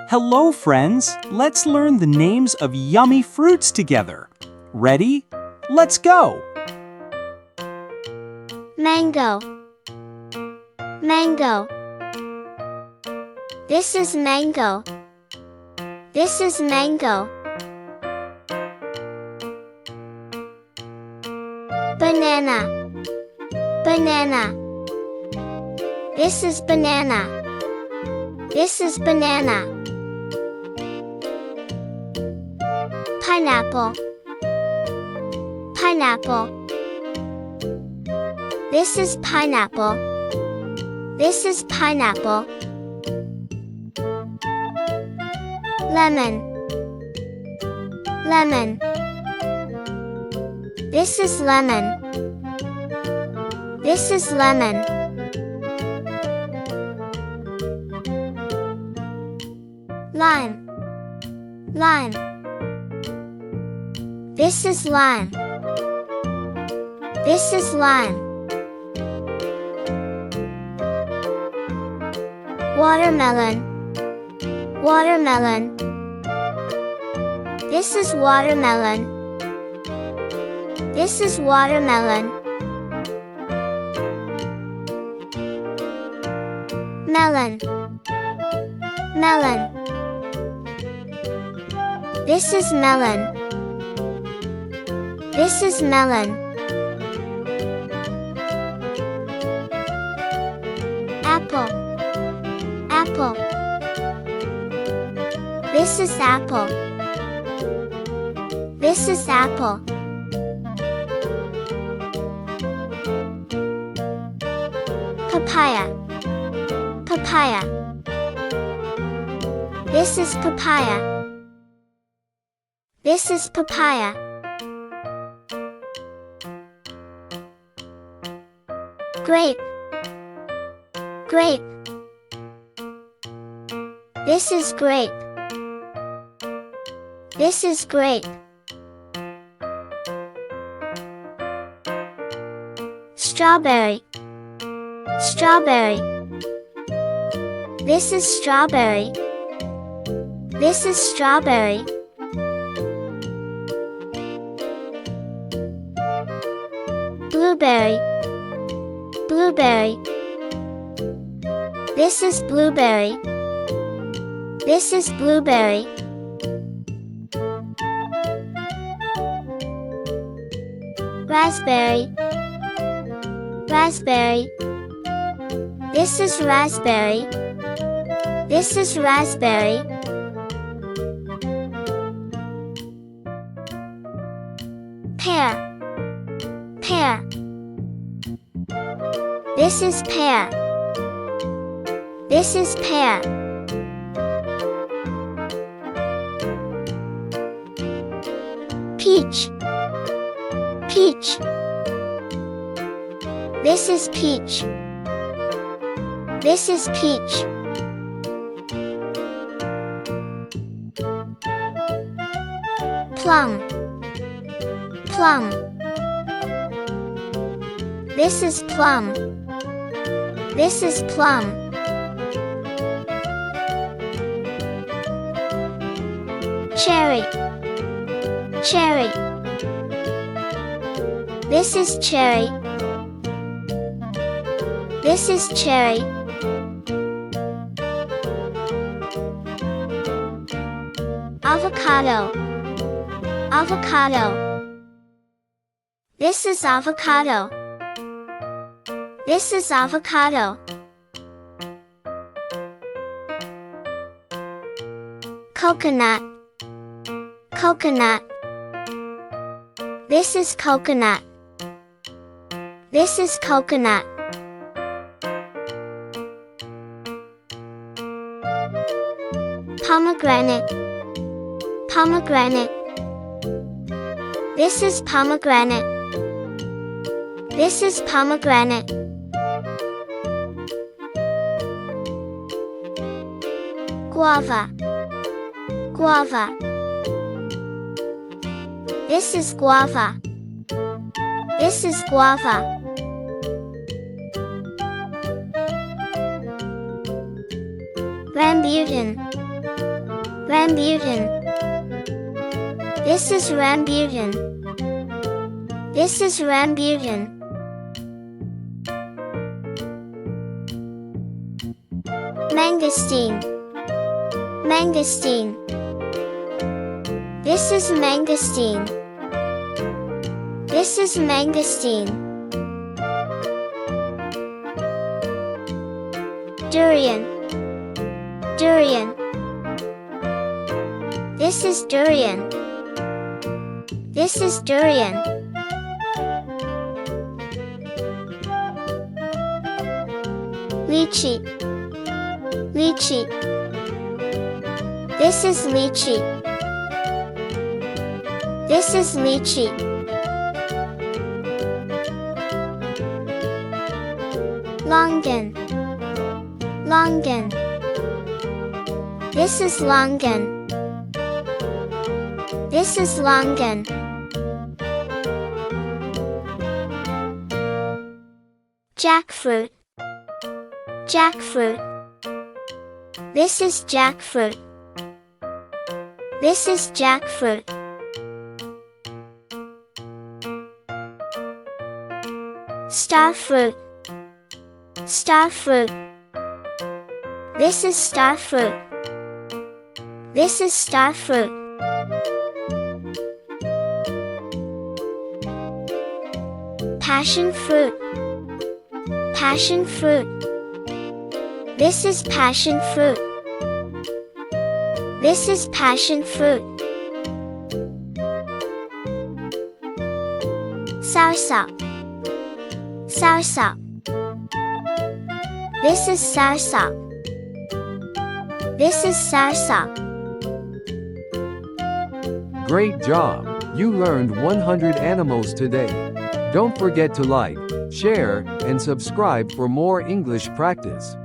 Hello, friends. Let's learn the names of yummy fruits together. Ready? Let's go! Mango. Mango. This is mango. This is mango. Banana. Banana. This is banana. This is banana. Pineapple. Pineapple. This is pineapple. This is pineapple. Lemon. Lemon. This is lemon. This is lemon. Lime. Lime. This is lime. This is lime. Watermelon. Watermelon. This is watermelon. This is watermelon. Melon. Melon. This is melon. This is melon. Apple. Apple. This is apple. This is apple. Papaya. Papaya. This is papaya. This is papaya. Grape. Grape. This is grape. This is grape. Strawberry. Strawberry. This is strawberry. This is strawberry. Blueberry. Blueberry. This is blueberry. This is blueberry. Raspberry. Raspberry. This is raspberry. This is raspberry. Pear. Pear. This is pear. This is pear. Peach. Peach. This is peach. This is peach. Plum. Plum. This is plum. This is plum. Cherry. Cherry. This is cherry. This is cherry. Avocado. Avocado. This is avocado. This is avocado. Coconut. Coconut. This is coconut. This is coconut. Pomegranate. Pomegranate. This is pomegranate. This is pomegranate. Guava. Guava. This is guava. This is guava. Rambutan. Rambutan. This is rambutan. This is rambutan. Mangosteen. Mangosteen. This is mangosteen. This is mangosteen. Durian. Durian. This is durian. This is durian. Lychee. Lychee. This is lychee. This is lychee. Longan. Longan. This is longan. This is longan. Jackfruit. Jackfruit. This is jackfruit. This is jackfruit. Starfruit. Starfruit. This is starfruit. This is starfruit. Passion fruit. Passion fruit. This is passion fruit. This is passion fruit. Soursop. Soursop. This is soursop. This is soursop. Great job! You learned 100 animals today. Don't forget to like, share, and subscribe for more English practice.